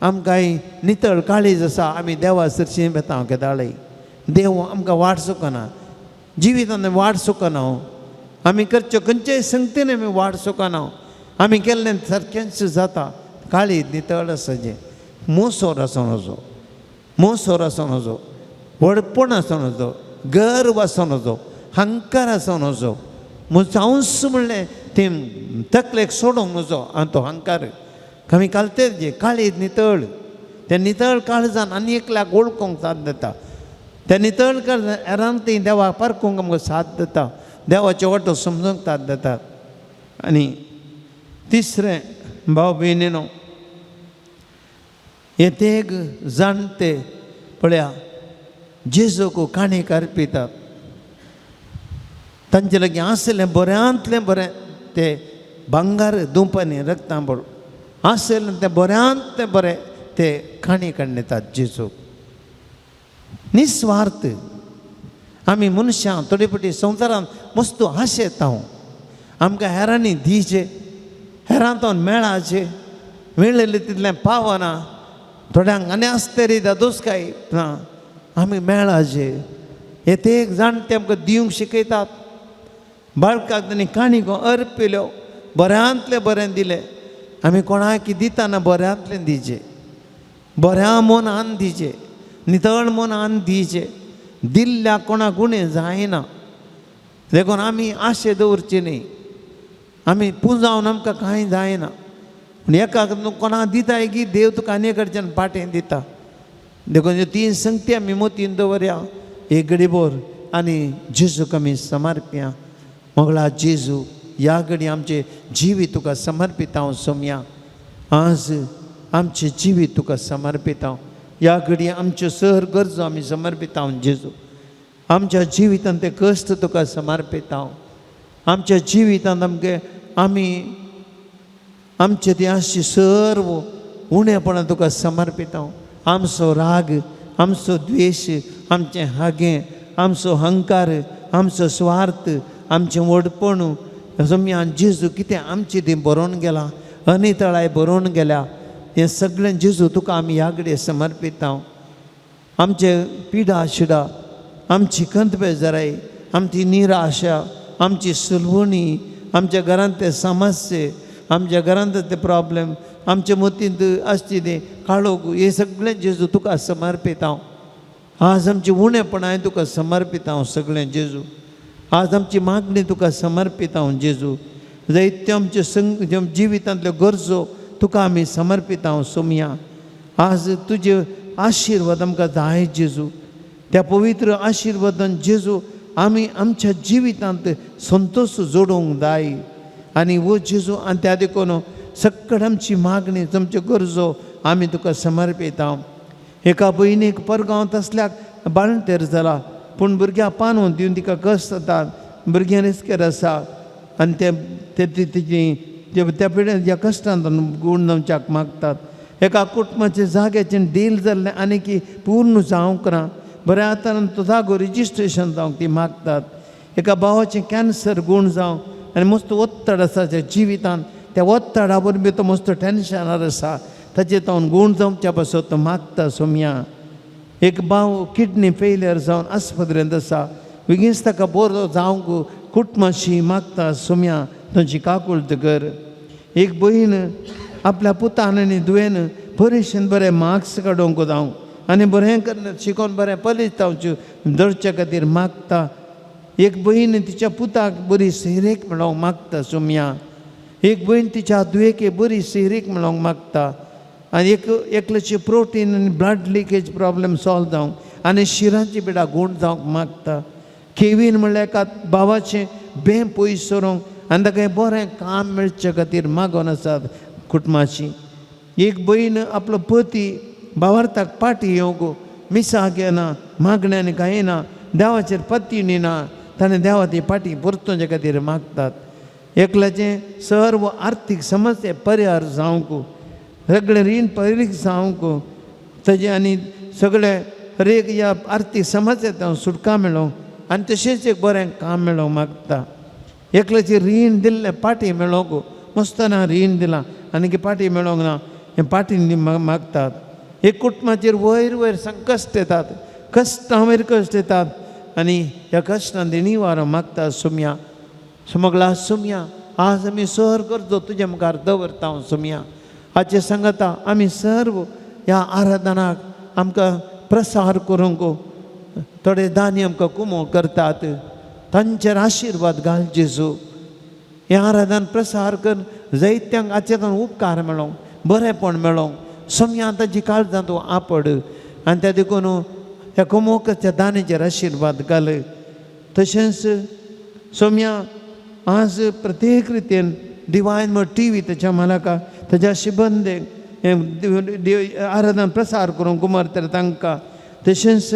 आमकां नितळ काळीज आसा आमी देवा सरशी बेतां केदाळय देव आमकां वाट चुकना जिवितांत वाट चुकना आमी करच्यो खंयच्याय संगतीन आमी वाट चुकना आमी केल्लें सारकेंच जाता काळीज नितळ आसाचें मोसोर आसूं नजो मोसोर आसूं नजो व्हडपण आसूं नजो गर्व आसूं नजो अहंकार आसूं नजो चांस म्हणलें तें तकलेक सोडूंक नजो आनी तो अहंकार आमी कालते जे काळीज नितळ त्या नितळ काळजान आनी एकल्याक वळखूंक साथ जाता त्या नितळकर हेरांक ती देवा पारखूंक आमकां साथ दिता देवाचे वाटो समजूंक साथ दितात आनी तिसरें भाव भयणीनो येतेक जाणटे पळया जेजूक काणी करपितात तांचे लागीं आसलें बऱ्यांतलें बरें ते भांगार दुंपांनी रक्तां पड आसलें तें बऱ्यांतलें बरें ते काणी काडतात जेजूक निस्वार्थ आमी मनशां थोडी फावटी संवसारांत मस्त आशे येता आमकां हेरांनी दिचे हेरांतून मेळाचे मेळिल्लें तितलें पावना थोड्यांक आनी आसता रे दोसकाय ना आमी मेळाचे येतेक जाणटे आमकां दिवंक शिकयतात बाळकाक तांणी काणी अर्पिल्यो बऱ्यांतलें बरें दिलें आमी कोणाक दितना बऱ्यांतलें दिचें बऱ्या मनान दिचें नितळ मनान दिचें दिल्ल्या कोणाक उणें जायना देखून आमी आशे दवरचे न्ही आमी पुंजावन आमकां कांय जायना पूण एकाक कोणाक दिताय की देव तुका आनी कडच्यान पाटें दिता देखून ह्यो 3 संगती आमी मोतीन दवरया एक घडीभर आनी जेजूक आमी समर्पया मोगला जेजू ह्या घडी आमचें जिवीत तुका समर्पीत हांव सोमया आज आमचें जिवीत तुका समर्पीत हांव ह्या घडी आमच्यो सर गरजो आमी समर्पीत हांव जेजू आमच्या जिवितांत ते कश्ट तुका समर्पीत हांव आमच्या जिवितांत आमी आमचे ती आशी सर्व उणेपणां तुका समर्पीत हांव आमचो राग आमचो द्वेश आमचें हागें आमचो अहंकार आमचो स्वार्थ आमचें वडपण सोम्या जेजू कितें आमचें तें बरोवन गेलां अनितळाय बरोवन गेल्या हें सगळें जेजू तुका आमी ह्या घडये समर्पीत हांव आमचे पिडा शिडा आमची कंत बेजाराय आमची निराशा आमची सुलवणी आमच्या घरांत ते समस्ये आमच्या घरांत ते प्रॉब्लेम आमच्या मतींत आसची ते काळोख हे सगळें जेजू तुका समर्पीत हांव आज आमची उणेपणां हांवें तुका समर्पीत हांव सगळें जेजू आज आमची मागणी तुका समर्पीत हांव जेजू जायत्यो आमच्यो जिवितांतल्यो गरजो तुका आमी समर्पीत हांव सोमया आज तुजे आशिर्वाद आमकां जाय जेजू त्या पवित्र आशिर्वादान जेजू आमी आमच्या जिवितांत संतोश जोडूंक जाय आनी वो जेजू आनी त्या देखून सक्कड आमची मागणी आमच्यो गरजो आमी तुका समर्पीत हांव एका भयणीक परगांवांत आसल्याक बाळंतेर जाला पूण भुरग्यां पानून दिवन तिका कश्ट जातात भुरग्यां रिस्केर आसा आनी त्या पिड्यान ह्या कश्टांतून गूण जावच्याक मागतात एका कुटुंबाच्या जाग्याचें डील जाल्लें आनी की पूर्ण जावंक ना बऱ्या तरान तो जागो रिजिस्ट्रेशन जावंक ती मागतात एका भावाचें कॅन्सर गूण जावं आनी मस्त वत्तड आसा त्या जिवितांत त्या वत्तडा वरवीं तो मस्त टेन्शनार आसा ताचे तो गूण जावच्या पासत तो मागता सोमया एक भाव किडनी फेलियर जावन आस्पत्रेंत आसा बेगीनच ताका बरो जावंक कुटुंबाशी मागता सोमया ताची काकूळट कर एक भयण आपल्या पुतान आनी दुयेन परीक्षेंत बरें मार्क्स काडूंक जावंक आनी बरें करना शिकोवन बरें पलीस जावचे दरचे खातीर मागता एक भयण तिच्या पुताक बरी सैरेक मेळोवंक मागता सोमया एक भयण तिच्या दुयेके बरी सैरेक मेळोवंक मागता आनी एकल्याची प्रोटीन आनी ब्लड लिकेज प्रॉब्लेम सॉल्व जावंक आनी शिराची पिडा गूण जावंक मागता केवीन म्हणल्यार एका भावाचें बें पयस सरोंक आनी ताका बरें काम मेळचे खातीर मागोन आसात कुटुंबाची एक भयण आपलो पती भावार्थाक पाटी येवंक मिसा घेना मागण्यांनी कांय ना देवाचेर पत्ती न्हिना ताणें देवा ती पाटी परतोवचे खातीर मागतात एकल्याचें सर्व आर्थीक समस्या परिहार जावंक सगळें रीण परीक जावंक ताजे आनी सगळे हरेक ह्या आर्थीक समस्या सुटका मेळोवंक आनी तशेंच एक बरें काम मेळोवंक मागता एकल्याचें रीण दिल्लें पाटी मेळोवंक मस्तना रीण दिलां आनी की पाटी मेळोवंक ना हें पाटी मागतात एक कुटुंबाचेर वयर वयर कश्ट येतात कश्टां वयर कश्ट येतात आनी ह्या कश्टांत निवारो मागता सोमया समगला सोमया आज आमी सर गरजो तुजे मुखार दवरता हांव सोमया हाचे सांगता आमी सर्व ह्या आराधनाक आमकां प्रसार करूंक थोडे दानी आमकां कुमो करतात तांचेर आशिर्वाद घाल जेजू हें आराधन प्रसार कर जायत्यांक हाचेंतून उपकार मेळोवंक बरेंपण मेळोवंक सोमया ताची काळजां तूं आपड आनी त्या देखून ह्या कोमोकाच्या दाण्याचेर आशिर्वाद घाल. तशेंच सौम्या आज प्रत्येक रितीन डिवायन टी व्ही त्याच्या मालका त्याच्या शिबंदे आराधन प्रसार करून कुमारतर तांकां तशेंच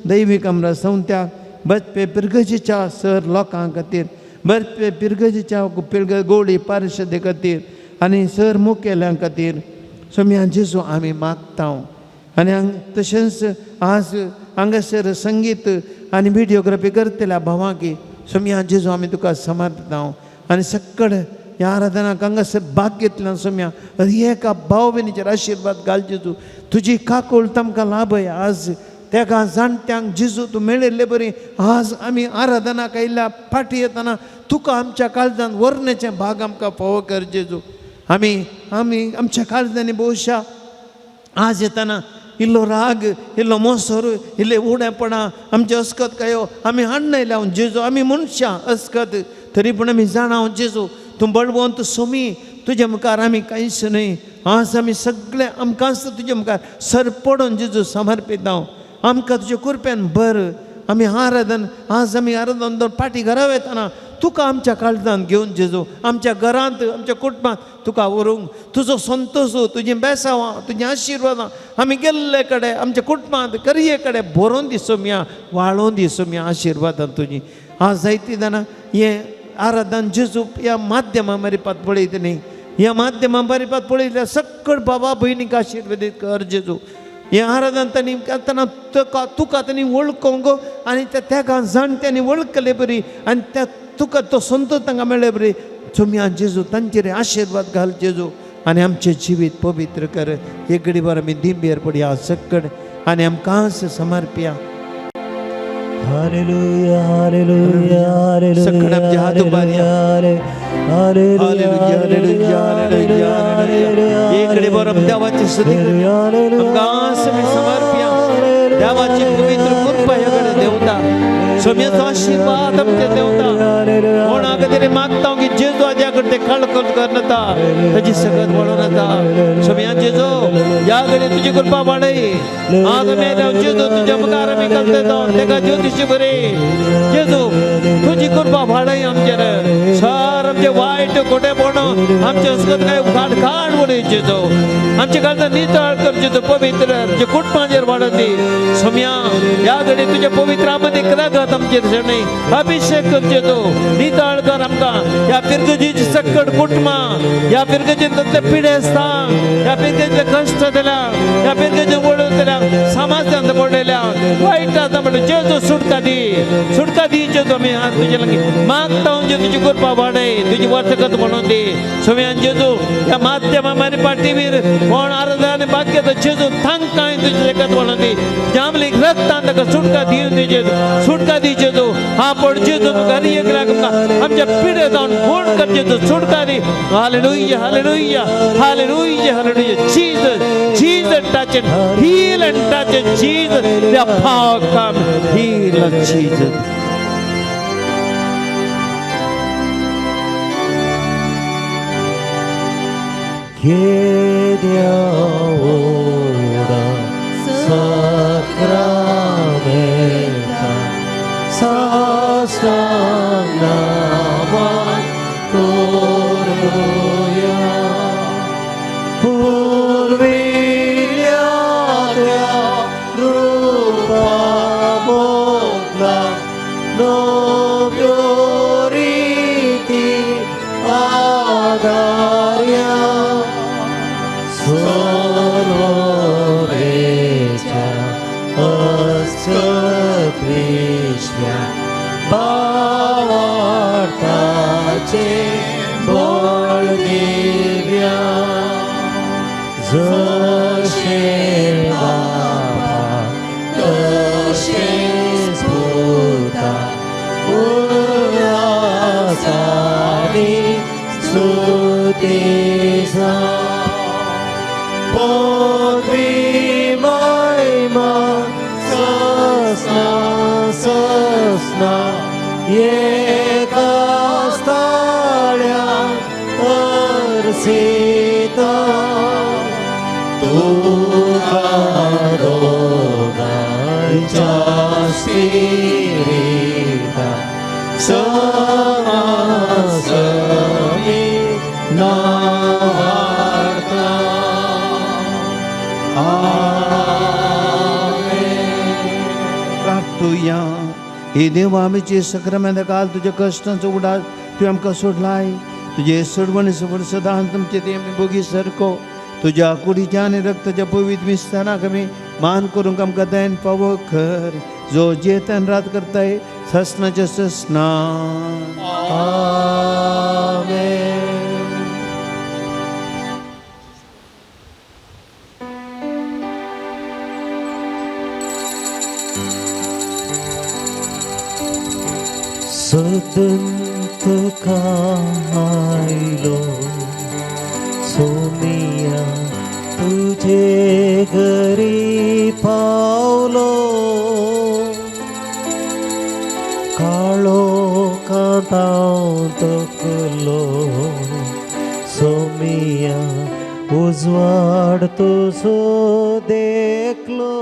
दैवीक अमरा संत्याक बरे पिरगजीच्या सर लोकां खातीर बरे पिरगजीच्या गोडी पार्शदे खातीर आनी सर मुखेल्यां खातीर सौम्या जेजू आमी मागता. आनी तशेंच आज हांगासर संगीत आनी व्हिडिओग्राफी करतल्या भावांकी सौम्या जेजू आमी तुका समर्पिता. आनी सक्कड ह्या आराधनाक हांगासर भाग घेतल्यान सौम्या एका भाव भयणीचेर आशिर्वाद घाल जेजू. तुजी काकूळ तांकां लाभय आज तेका जाणट्यांक जेजू तूं मेळिल्ले बरी. आज आमी आराधनाक आयिल्ल्या फाटी येतना तुका आमच्या काळजांत वर्णेचे भाग आमकां फावो कर जेजू. आमी आमच्या काळजांनी भोवशा आज येतना इल्लो राग इल्लो मोसोर इल्ले उणेपणां आमचे अस्कत कांय आमी हाडनयल्या जेजू. आमी मनशां अस्कत तरी पूण आमी जाणा जेजू तूं बळवंत सोमी तुजे मुखार आमी कांयच न्हय. आज आमी सगळे आमकांच तुजे मुखार सरपडून जेजू समर्पिता. आमकां तुजे कृपेन बर. आमी आराधन आज आमी आराधन फाटी घरा वयतना तुका आमच्या काळजांत घेवन जेजू आमच्या घरांत आमच्या कुटुंबांत तुका व्हरूंक तुजो संतोश तुजीं बेसांवां तुजीं आशिर्वादां आमी गेल्ले कडेन आमच्या कुटुंबांत करये कडेन भरोवन दी सौम्या वाळोवन दी सौम्या आशिर्वादां तुजीं. आज जायतीं जाणां हें आराधन जेजू ह्या माध्यमा मारिपात पळयत न्ही. ह्या माध्यमा मारिपात पळयल्यार सक्कड बाबा भयणीक आशिर्वादीत कर जेजू. हें आराधन तांणी करतना तुका तांणी वळखोंक आनी तेका जाणट्यांनी वळखले बरी आनी त्या तुका तो संतोश तांकां मेळ्ळे बरी. सौम्या जेजू तांचेर आशिर्वाद घाल जेजू आनी आमचें जिवीत पवित्र कर. एक घडी बार आमी दिंबेर पडया सक्कड आनी आमकांच समर्पया. हालेलुया हालेलुया हालेलुया सक्कड आमचे हात उबारया. Hallelujah hallelujah hallelujah. एक घडी बार आमी देवाची स्तुती करया. आमकांच आमी समर्पया. देवाची पवित्र कृपा ह्या कडेन देवता. सौम्याचो आशिर्वाद आमचे देवता. कोणा खातीर मागता की जेजू हाज्या कडेन कळकळ करता ताची सगत वळून येता. सौम्या जेजू ह्या घडी तुजी कृपा वाडय. आज आमी आयल्या जेजू तुज्या मुखार आमी घालता तेका ज्योतिशी बरे जेजू तुजी कृपा वाडय आमचेर. सर आमचे वायट खोटेपण आमचे असकत काय घाण उडय जेजू. आमचे काळजां नितळ कर जेजू पवित्र तुजे कुटुंबाचेर वाडोवन दी. सौम्या ह्या घडी तुजे पवित्र आमदीक रगत आमचेर शरणी अभिषेक कर जेजू. नितळ कर आमकां ह्या पिरगजीची सक्कड कुटुंबां ह्या पिरगजींतले पिडेस्तां ह्या पिरगजीचे कश्ट दिल्या ह्या पिरगजीचे वळूतल्या समाजांत पडलेल्या वायट आसा म्हणून जेजू सुटका दी जेजू. आमी तुजे लागीं मागता जे तुजी कृपा वाडय तुजी वर्तकत म्हणून दी. सौम्यान जेजू ह्या माध्यमा मारिपा टीव्हीर कोण आराधना भाग घेता जेजू तांकां तुजी लेखत म्हणून दी. जामलीक रक्तान ताका सुटका दिवन दी जेजू. सुटका दी जेजू. हा पड जेजू घरी एक लाग आमच्या पिढे जावन कोण कर जेजू सुटका दी. Hallelujah hallelujah hallelujah hallelujah. Jesus Jesus touch it, heal and touch it, Jesus. The power come, heal us, Jesus. Chiedi ora sacramenta sastanava coroia purvigliatia rupa mogla novioriti agaria Solorecia Ascătriștea Bavartace Bolivia Zășelava Cășeți puta Urasari Stutiza Podvi maima sasna Eka stalea arsita Tu adorai spirita Samasami navarta. प्रार्थूया हे देवा आमचे सक्रामेंत काल तुझ्या कष्टांचो उडास तू आमकां सोडलाय तुझे सोडवणी सफळ सदा तुमचे ते आमी बोगी सारको तुझ्या कुडीच्या आनी रक्ताच्या पवित्र विस्ताराक आमी मान करूंक आमकां दयन पावो कर जो जेतन रात करताय ससनाच्या ससना Amen. सदंत कायलो सोमिया तुझे घरी पावलो काळो कांताव तकलो सोमिया उजवाड तुझो देखलो